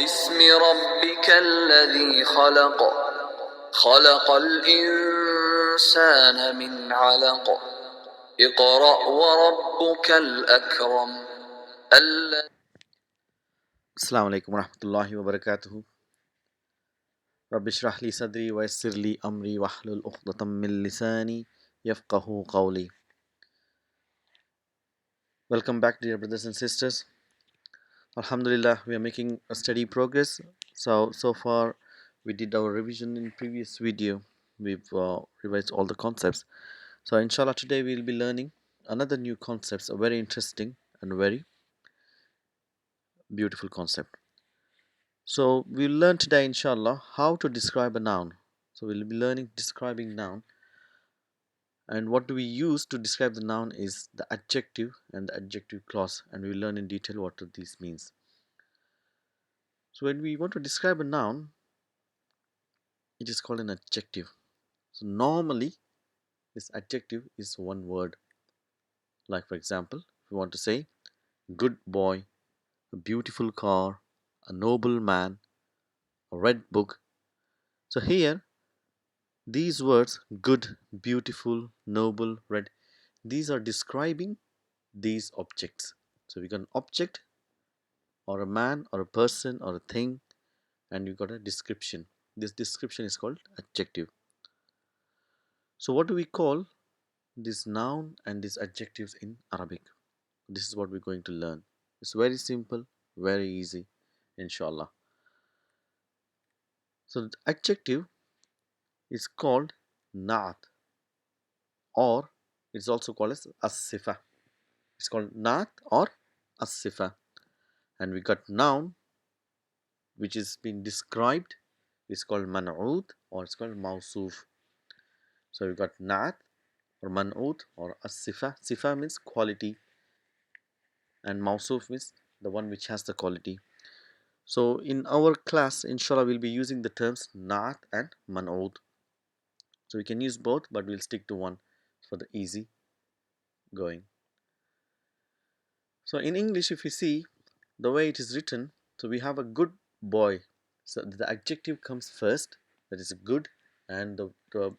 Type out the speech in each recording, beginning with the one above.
بسم ربك الذي خلق خلق الإنسان من علق اقرأ وربك الأكرم Assalamu alaikum warahmatullahi wabarakatuh. Rabbi shrah li sadri wa yassir li amri wahlul uqdatam min lisani yafqahu qawli. Welcome back, dear brothers and sisters. Alhamdulillah, we are making a steady progress. So far we did our revision in previous video. We've revised all the concepts. So inshallah today we'll be learning another new concepts, a very interesting and very beautiful concept. So we'll learn today inshallah how to describe a noun. So we'll be learning describing noun, and what do we use to describe the noun is the adjective and the adjective clause, and we'll learn in detail what this means. So when we want to describe a noun, it is called an adjective. So normally this adjective is one word. Like for example, if we want to say good boy, a beautiful car, a noble man, a red book. So here these words good, beautiful, noble, red, these are describing these objects. So we got an object or a man or a person or a thing, and you got a description. This description is called adjective. So what do we call this noun and these adjectives in Arabic? This is what we're going to learn. It's very simple, very easy, inshallah. So the adjective is called naat, or it's also called as as-sifa. It's called naat or as-sifa. And we got noun which is being described, is called man'ud or it's called MOUSOOF. So we got naat or man'ud or as-sifa. Sifa means quality, and MOUSOOF means the one which has the quality. So in our class, inshallah, we'll be using the terms naat and man'ud. So we can use both, but we'll stick to one for the easy going. So in English, if you see the way it is written, so we have a good boy. So the adjective comes first, that is good, and the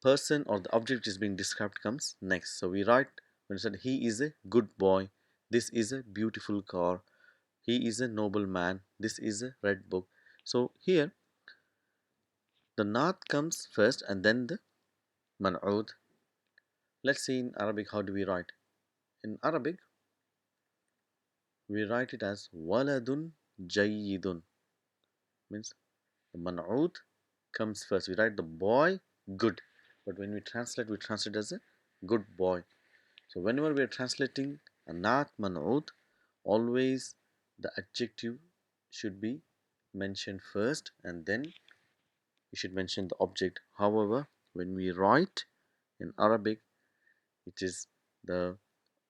person or the object is being described comes next. So we write, when we said he is a good boy, this is a beautiful car, he is a noble man, this is a red book. So here the naat comes first and then the man'ud. Let's see in Arabic how do we write. In Arabic we write it as waladun jayyidun, means the man'ud comes first. We write the boy good, but when we translate as a good boy. So whenever we are translating a naat man'ud, always the adjective should be mentioned first and then you should mention the object. However, when we write in Arabic, it is the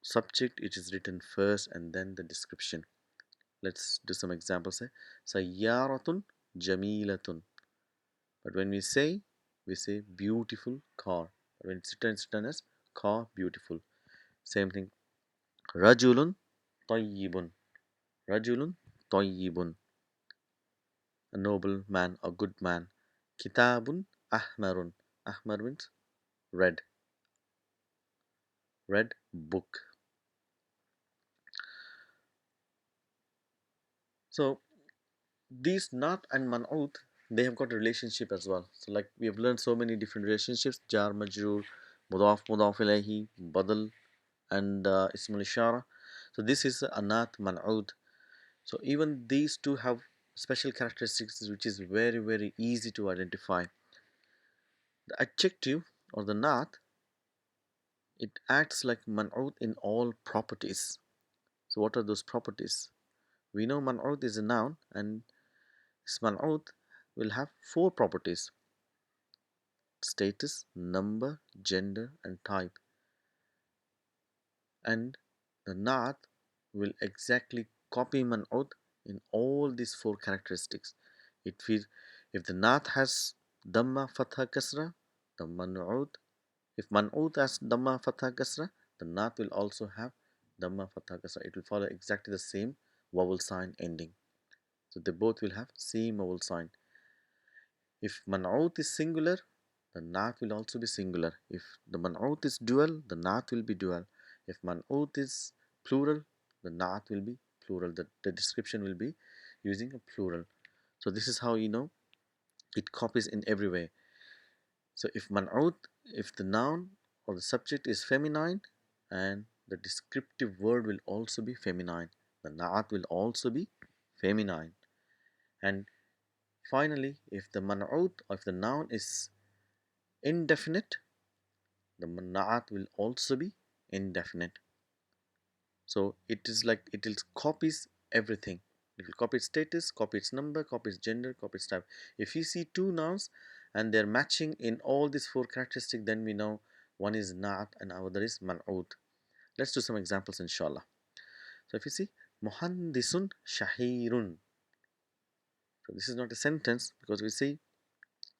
subject, it is written first and then the description. Let's do some examples. Sayyaratun jamilatun. But when we say beautiful car. When it's written as car, beautiful. Same thing. Rajulun tayyibun. Rajulun tayyibun. A noble man, a good man. Kitabun ahmarun. Ahmar means red. Red book. So these naat and man'ud, they have got a relationship as well. So like we have learned so many different relationships: jar, majroor, mudaf, mudaf ilayhi, badal, and ismul ishara. So this is a naat man'ud. So even these two have special characteristics which is very easy to identify. The adjective or the naat, it acts like man'ud in all properties. So what are those properties? We know man'ud is a noun, and this man'ud will have four properties: status, number, gender, and type. And the naat will exactly copy man'ud in all these four characteristics. If the naat has dhamma, fatha, kasra, the man'ud, if man'ud has dhamma, fatha, kasra, the naat will also have dhamma, fatha, kasra. It will follow exactly the same vowel sign ending. So they both will have same vowel sign. If man'ut is singular, the naat will also be singular. If the man'ut is dual, the naat will be dual. If man'ut is plural, the naat will be plural. The description will be using a plural. So this is how you know it copies in every way. So if man'ut, if the noun or the subject is feminine, and the descriptive word will also be feminine, the naat will also be feminine. And finally, if the man'ut or if the noun is indefinite, the naat will also be indefinite. So it is like it will copies everything. It will copy its status, copy its number, copy its gender, copy its type. If you see two nouns and they're matching in all these four characteristics, then we know one is naat and other is man'ut. Let's do some examples, inshallah. So if you see muhandisun shahirun, so this is not a sentence because we see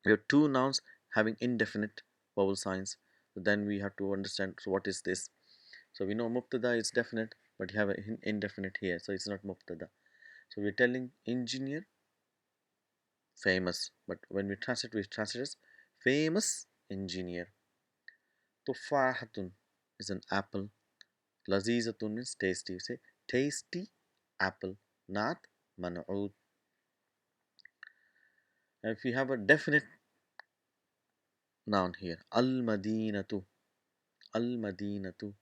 we have two nouns having indefinite vowel signs. So then we have to understand, so what is this? So we know mubtada is definite, but you have an indefinite here, so it's not mubtada. So we're telling engineer famous, but when we translate as famous engineer. Tufahatun is an apple. Lazizatun means tasty. You say tasty apple, not man'ud. And if you have a definite noun here, al-madinatu, al-madinatu,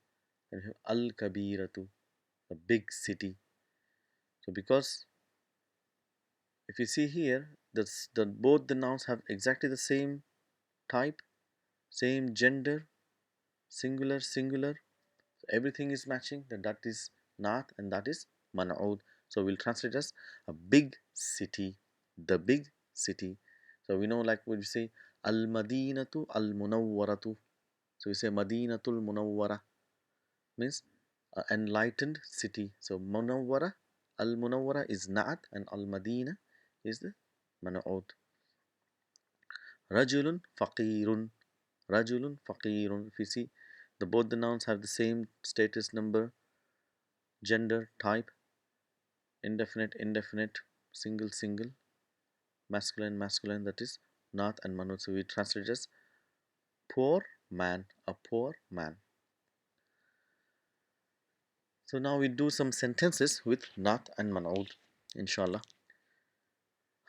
and you have al-kabiratu, a big city. So because if you see here, both the nouns have exactly the same type, same gender, singular, singular. So everything is matching. Then that is naat and that is man'ud. So we'll translate as a big city, the big city. So we know, like when we say al-madinatu al-munawwaratu. So we say madinatul munawwara means enlightened city. So munawwara, al-munawwara is naat and al-madina is the man'ud. Rajulun faqirun, rajulun faqirun. If you see, both the nouns have the same status, number, gender, type, indefinite, indefinite, single, single, masculine, masculine, that is naat and man'ud. So we translate as poor man, a poor man. So now we do some sentences with naat and man'ud, inshallah.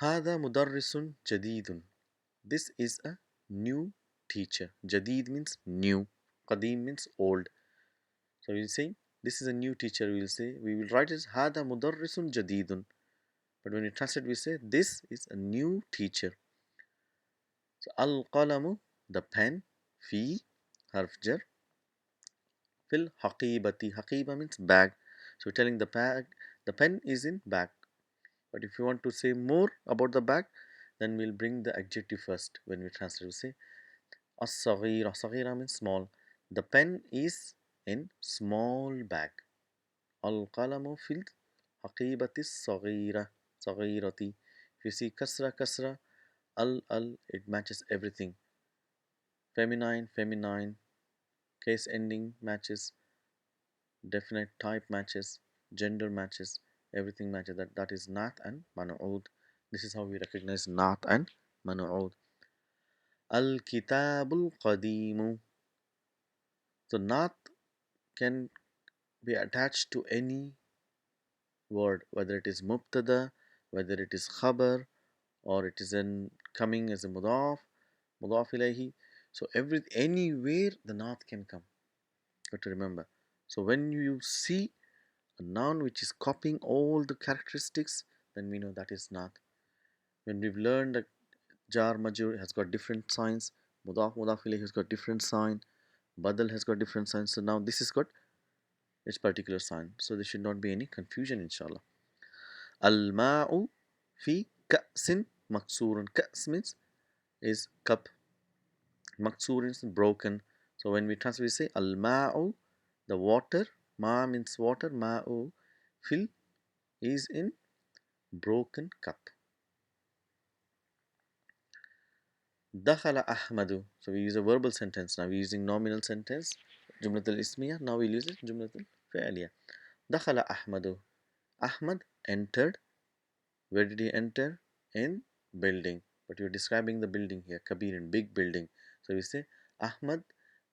هذا مدرس جديد. This is a new teacher. Jadid means new. Qadim means old. So we'll say this is a new teacher. We will write as هذا مدرس جديد. But when you translate, we say this is a new teacher. So al-qalamu, the pen, fi, harf jar, fil haqibati. Haqiba means bag. So we're telling the pen is in bag. But if you want to say more about the bag, then we'll bring the adjective first. When we translate, we say as-saghira. Saghira means small. The pen is in small bag. Al-qalamu fil haqibati saghira. Saghirati. If you see kasra, kasra, al, it matches everything. Feminine, feminine. Case ending matches. Definite type matches. Gender matches. Everything matches. That is naat and man'ud. This is how we recognize naat and man'ud. Al-kitabul qadimu. So naat can be attached to any word, whether it is mubtada, whether it is khabar, or it is coming as a mudaf ilayhi. So anywhere the naat can come. But to remember, so when you see a noun which is copying all the characteristics, then we know that is naat. When we've learned that jar majur has got different signs, mudaf ilayhi has got different sign, badal has got different signs. So now this has got its particular sign. So there should not be any confusion, inshallah. Al-ma'u fi ka'sin maksurun. Ka's means is cup. Maksur is broken. So when we translate, we say al-ma'u, the water. Ma means water. Ma'u fil is in broken cup. Dakhala Ahmadu. So we use a verbal sentence. Now we're using nominal sentence. Jumlatul ismiyah. Now we'll use it Jumlatul fi'liyah. Dakhala Ahmadu. Ahmad entered Where did he enter? In building. But you're describing the building here. Kabir, in big building. So we say Ahmad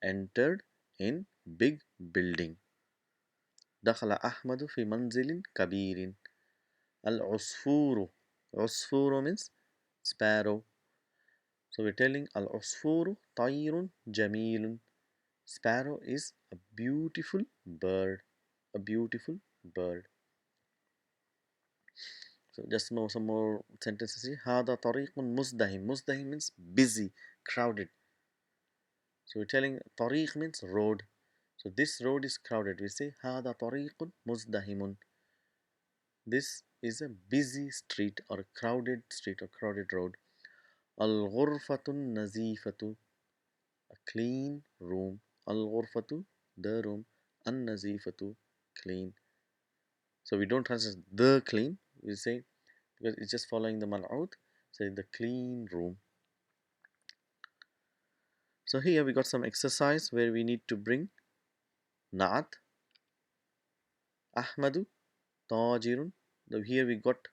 entered in big building. دخل أحمد في منزل كبير. العصفور. عصفور means sparrow. So we're telling al-usfuru طير جميل. Sparrow is a beautiful bird. A beautiful bird. So just know some more sentences here. هذا طريق مزدحم. مزدحم means busy, crowded. So we're telling طريق means road. So this road is crowded. We say هذا طريق مزدحم. This is a busy street or a crowded street or crowded road. الغرفة النظيفة. A clean room. الغرفة, the room. النظيفة, clean. So we don't translate the clean. We say, because it's just following the mal'ud, say the clean room. So here we got some exercise where we need to bring Na'at, Ahmadu, Tajirun. Here we got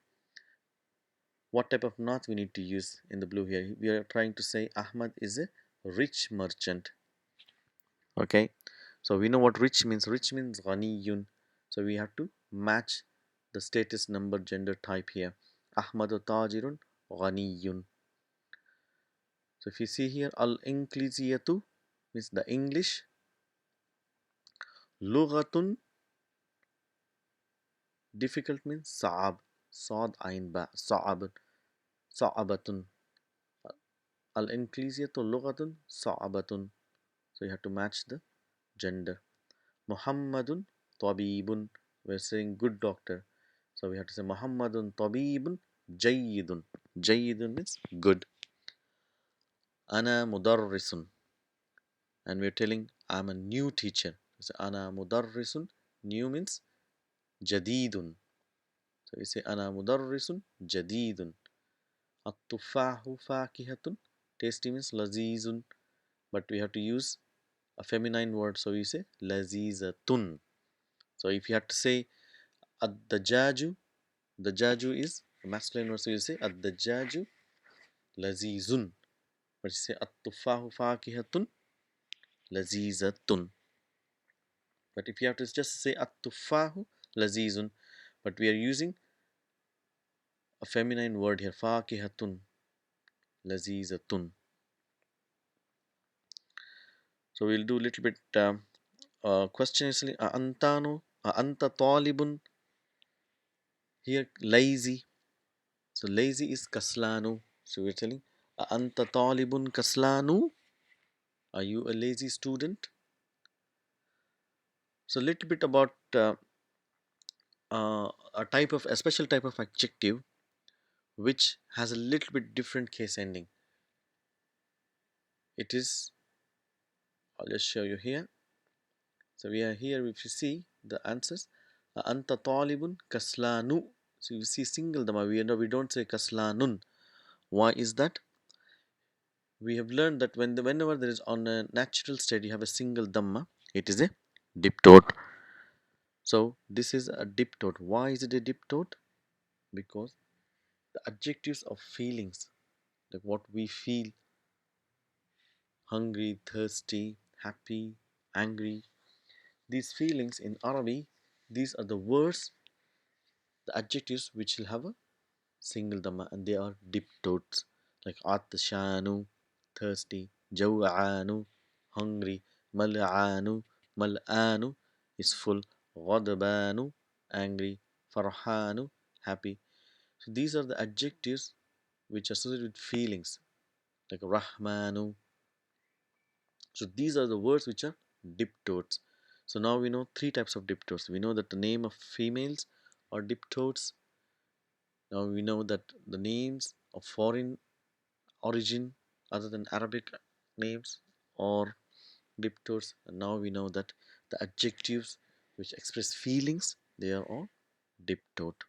what type of Na'at we need to use in the blue here. We are trying to say Ahmad is a rich merchant. Okay, so we know what rich means. Rich means ghaniyun. So we have to match the status, number, gender, type here. Ahmadu Tajirun ghaniyun. So if you see here, al-ḥinğlīziyyah means the English. Lughatun, difficult means sa'ab. Sad ain ba, sa'ab, sa'abatun. Al-ḥinğlīziyyah lughatun sa'abatun. So you have to match the gender. Muhammadun tabibun. We're saying good doctor. So we have to say Muhammadun tabibun jayyidun. Jayyidun means good. Ana mudarrisun. And we're telling I'm a new teacher. So Ana mudarrisun. New means jadidun. So we say Ana mudarrisun jadidun. At-tufahu fakihatun. Tasty means lazizun. But we have to use a feminine word. So we say lazizatun. So if you have to say ad-dajaju, the jaju is a masculine word. So you say ad-dajaju lazizun. But you say at-tufahu fakihatun lazizatun. But if you have to just say at-tufahu lazizun, but we are using a feminine word here, fakihatun lazizatun. So we'll do a little bit question. Antano, anta talibun. Here lazy. So lazy is kaslanu. So we're telling anta talibun kaslanu. Are you a lazy student? So a little bit about a special type of adjective which has a little bit different case ending. It is, I'll just show you here. So we are here. If you see the answers, anta talibun kaslanu. So you see single dhamma. We don't say kaslanun. Why is that? We have learned that whenever there is on a natural state you have a single dhamma, it is a diptote. So this is a diptote. Why is it a diptote? Because the adjectives of feelings, like what we feel, hungry, thirsty, happy, angry, these feelings in Arabic, these are the words, the adjectives which will have a single dhamma, and they are diptotes, like atshanu, thirsty, jaw'anu, hungry, mal'anu, mal'anu is full, ghadbanu, angry, farhanu, happy. So these are the adjectives which are associated with feelings, like rahmanu. So these are the words which are diptotes. So now we know three types of diptotes. We know that the name of females are diptotes. Now we know that the names of foreign origin other than Arabic names are diptotes. And now we know that the adjectives which express feelings, they are all diptote.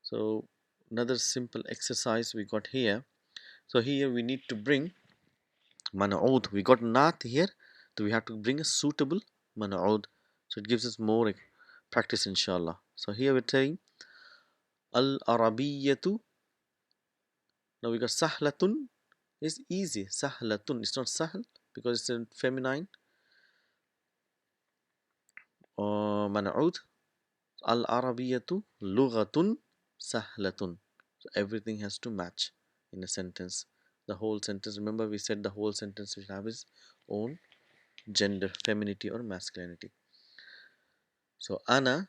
So another simple exercise we got here. So here we need to bring man'ud. We got naat here, so we have to bring a suitable man'ud. So it gives us more practice, inshallah. So here we're saying al-ʿarabiyyatu. Now we got sahlatun is easy. Sahlatun. It's not sahl because it's a feminine or man'ud. Al-ʿarabiyyatu lughatun sahlatun. So everything has to match in a sentence. The whole sentence. Remember we said the whole sentence will have its own gender, femininity or masculinity. So ana,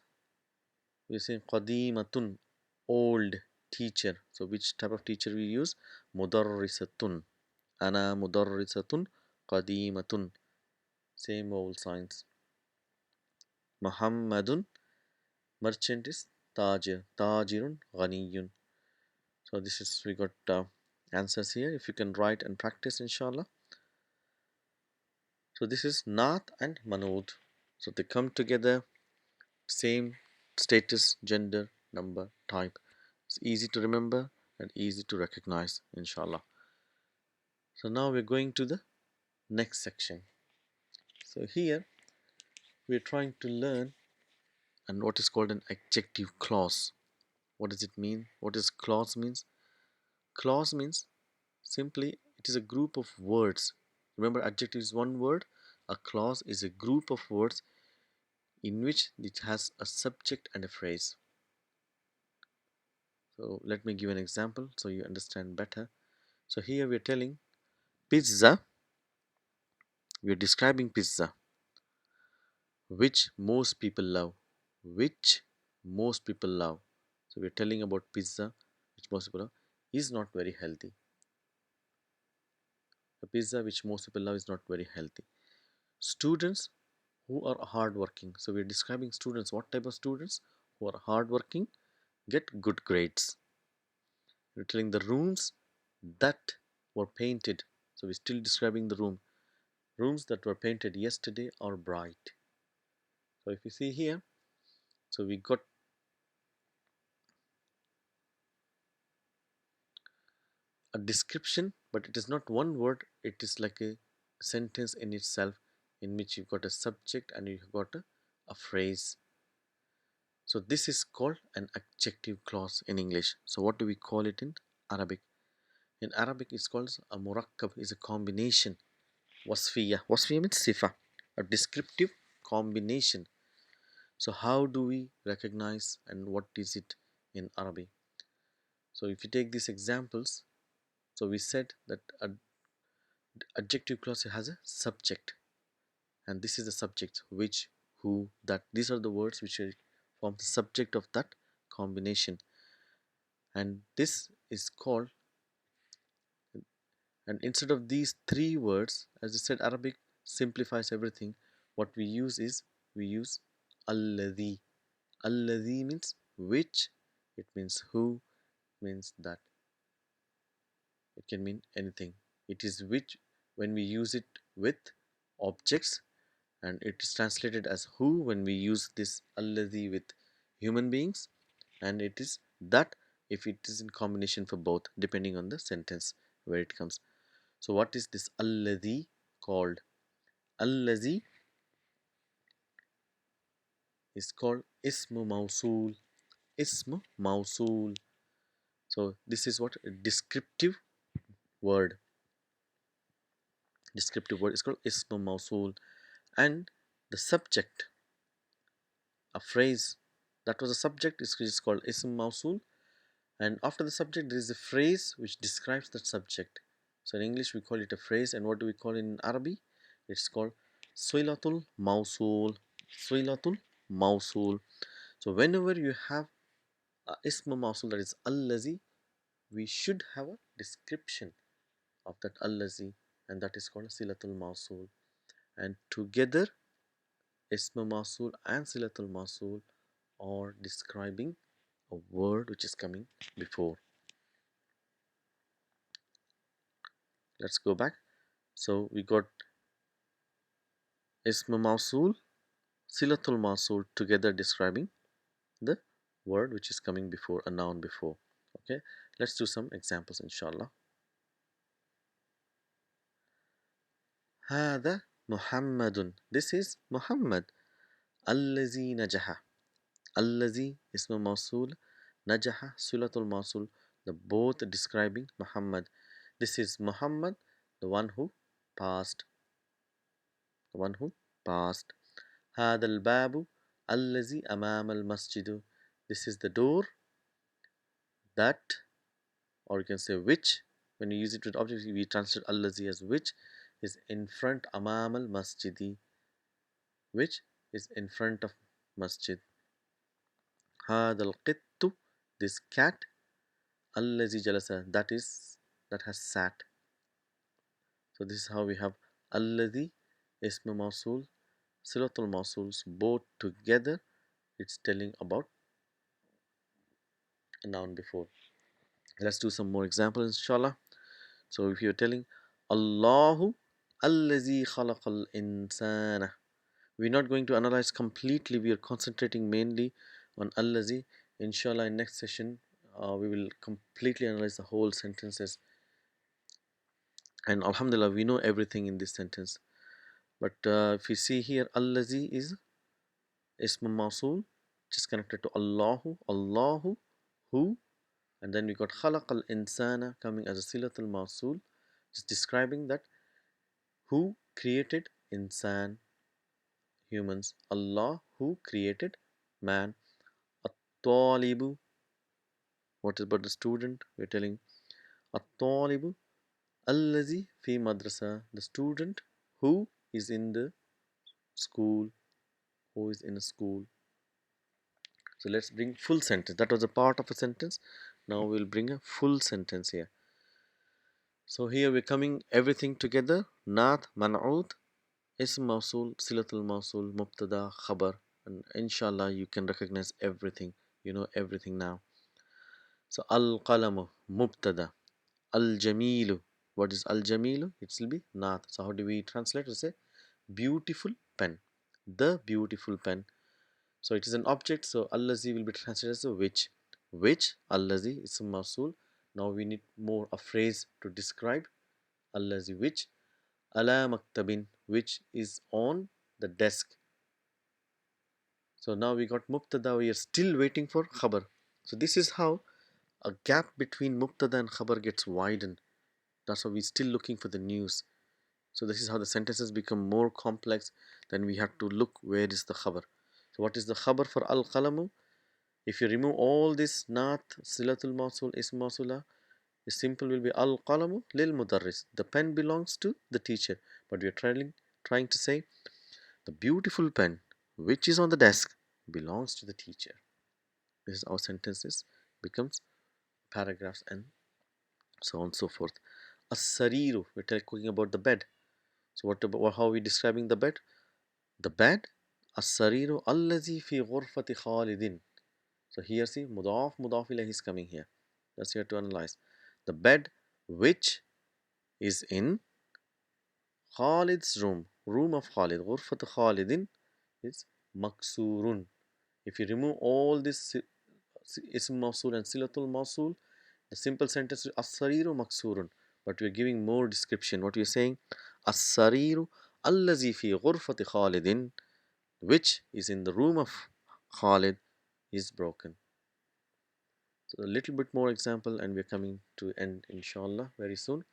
we say qadimatun, old teacher. So which type of teacher we use? Mudarrisatun. Ana mudarrisatun qadimatun. Same vowel signs. Muhammadun, merchant is tajir. Tajirun ghaniyun. So this is, we got answers here. If you can write and practice, inshallah. So this is naat and manood. So they come together, same status, gender, number, type. It's easy to remember and easy to recognize, inshallah. So now we're going to the next section. So here we're trying to learn and what is called an adjective clause. What does it mean? What does clause means? Clause means simply it is a group of words. Remember, adjective is one word. A clause is a group of words in which it has a subject and a phrase. So let me give an example so you understand better. So here we are telling pizza. We are describing pizza, which most people love. Which most people love. So we are telling about pizza, which most people love, is not very healthy. The pizza which most people love is not very healthy. Students who are hardworking. So we are describing students. What type of students? Who are hardworking, get good grades. We're telling the rooms that were painted. So we're still describing the room. Rooms that were painted yesterday are bright. So if you see here, so we got a description, but it is not one word. It is like a sentence in itself, in which you've got a subject and you've got a phrase. So this is called an adjective clause in English. So what do we call it in Arabic? In Arabic, it's called a murakkab, is a combination. Wasfiyah. Wasfiyah means sifa, a descriptive combination. So how do we recognize and what is it in Arabic? So if you take these examples, so we said that an adjective clause has a subject, and this is the subject, which, who, that. These are the words which form the subject of that combination, and this is called. And instead of these three words, as I said, Arabic simplifies everything. What we use is, we use alladhi. Alladhi means which, it means who, means that. It can mean anything. It is which when we use it with objects, and it is translated as who when we use this alladhi with human beings, and it is that if it is in combination for both, depending on the sentence where it comes. So what is this alladhi called? Alladhi is called ismu mausool. Ismu mausool. So this is what a descriptive word. Descriptive word is called ismu mausool, and the subject, a phrase that was a subject, is called ism mausool, and after the subject there is a phrase which describes that subject. So in English we call it a phrase, and what do we call it in Arabic? It's called SILATUL MOUSOOL. SILATUL MOUSOOL. So whenever you have a ism mausool, that is allazi, we should have a description of that allazi, and that is called silatul mausool. And together ism mausool and silatul mausool are describing a word which is coming before. Let's go back. So we got ism mausool, silatul mausool together describing the word which is coming before, a noun before. Okay, let's do some examples, inshallah. هذا محمد. This is Muhammad. الذي نجح. الذي اسم موصول najaha, silatul mausul, the both describing Muhammad. This is Muhammad, the one who passed. The one who passed. هذا الباب الذي أمام المسجد. This is the door that, or you can say which. When you use it with object, we translate allazi as which is in front. أمام المسجد, which is in front of masjid. هذا القط, this cat. الذي جلس, that has sat. So this is how we have الذي, ism mausul, silatul mausuls, both together. It's telling about a noun before. Let's do some more examples, inshallah. So if you're telling Allahu allazi khalaqal insana, we're not going to analyze completely. We are concentrating mainly on allazi. Inshallah, in next session, we will completely analyze the whole sentences. And alhamdulillah, we know everything in this sentence. But if you see here, allazi is ism mausul, which is connected to Allahu, Allahu, who, and then we got khalaqal insana coming as a silatul mausul, just describing that who created insan, humans. Allah, who created man. At-talibu, what is about the student? We're telling at-talibu allazi fi madrasa, the student who is in the school, who is in a school. So let's bring full sentence. That was a part of a sentence. Now we'll bring a full sentence here. So here we're coming everything together. Naat, man'ud, ism mausul, silatul mausul, mubtada, khabar. And inshallah you can recognize everything. You know everything now. So al-qalamu, mubtada. Al-jamilu. What is al-jamilu? It will be naat. So how do we translate? We say beautiful pen. The beautiful pen. So it is an object. So allazi will be translated as a which. Which, allazi, is a mausul. Now we need more a phrase to describe allazi, which. Ala maktabin, which is on the desk. So now we got mubtada. We are still waiting for khabar. So this is how a gap between mubtada and khabar gets widened. That's why we're still looking for the news. So this is how the sentences become more complex. Then we have to look where is the khabar. So what is the khabar for al-qalamu? If you remove all this naat, silatul mausul, ism mausulah, the simple will be al-qalamu lil mudarris. The pen belongs to the teacher. But we are trying to say the beautiful pen which is on the desk belongs to the teacher. This is how sentences becomes paragraphs and so on and so forth. As-sariru, we're talking about the bed. So what about how are we describing the bed? The bed, as-sariru allazi fi ghurfati Khalidin. So here see mudaf ilayhi is coming here. That's here to analyze. The bed which is in Khalid's room of Khalid. Ghurfat Khalidin is maksurun. If you remove all this ism mausul and silatul mausul, the simple sentence is as-sariru maksurun. But we're giving more description. What we're saying, as-sariru allazi fi ghurfati Khalidin, which is in the room of Khalid, is broken. So a little bit more example and we're coming to end inshallah very soon.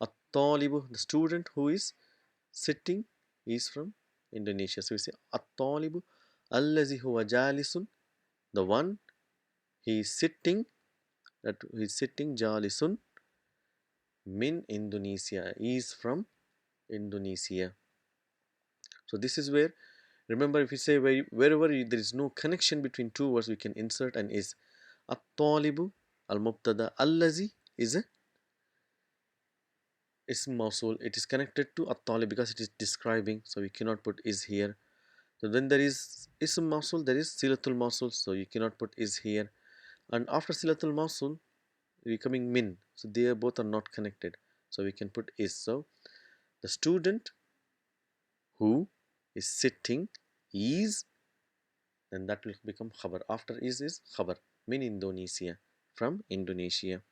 At-talibu, the student who is sitting, is from Indonesia. So we say at-talibu allazi huwa jalisun, the one he is sitting, that he is sitting, jalisun, min Indonesia, is from Indonesia. So this is where, remember, if you say wherever there is no connection between two words, we can insert an is. At-talibu, al-mubtada, allazi is a ism mausul. It is connected to at-talib because it is describing, so we cannot put is here. So then there is ism mausul, there is silatul mausul, so you cannot put is here. And after silatul mausul, we coming min, so they both are not connected, so we can put is. So the student who is sitting is, then that will become khabar. After is khabar, min Indonesia, from Indonesia.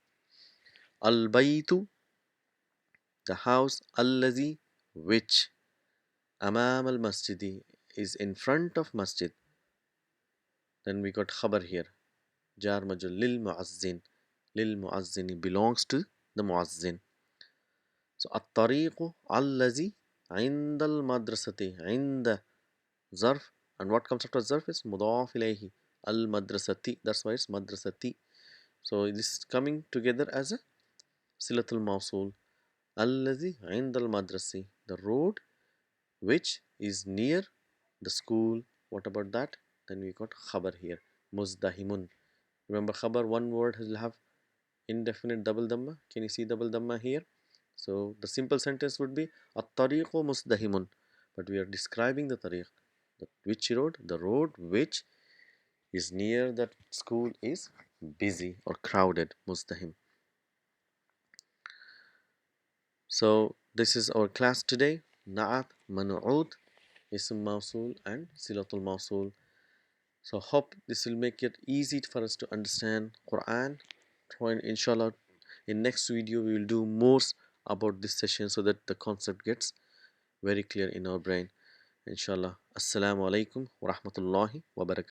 Al-baytu, the house, allazi, which, amam al-masjidi, is in front of masjid. Then we got khabar here. jar majrur lil-mu'azzin. Lil-mu'azzin belongs to the muazzin. So at-tariqu allazi inda al-madrasati. Inda zarf, and what comes after zarf is mudaf ilayhi. Al-madrasati, that's why it's madrasati. So this is coming together as a silatul mawsool. Allazi inda al-madrasi, the road which is near the school. What about that? Then we got khabar here, muzdahimun. Remember khabar, one word will have indefinite double dhamma. Can you see double dhamma here? So the simple sentence would be at-tariqu muzdahimun, but we are describing the tariq. Which road? The road which is near that school is busy or crowded, muzdahim. So this is our class today. Na'at, manu'ud, ism mawsool and silatul mawsool. So hope this will make it easy for us to understand Quran. Inshallah, in next video we will do more about this session so that the concept gets very clear in our brain. Inshallah. Assalamu alaikum wa rahmatullahi wa barakatuh.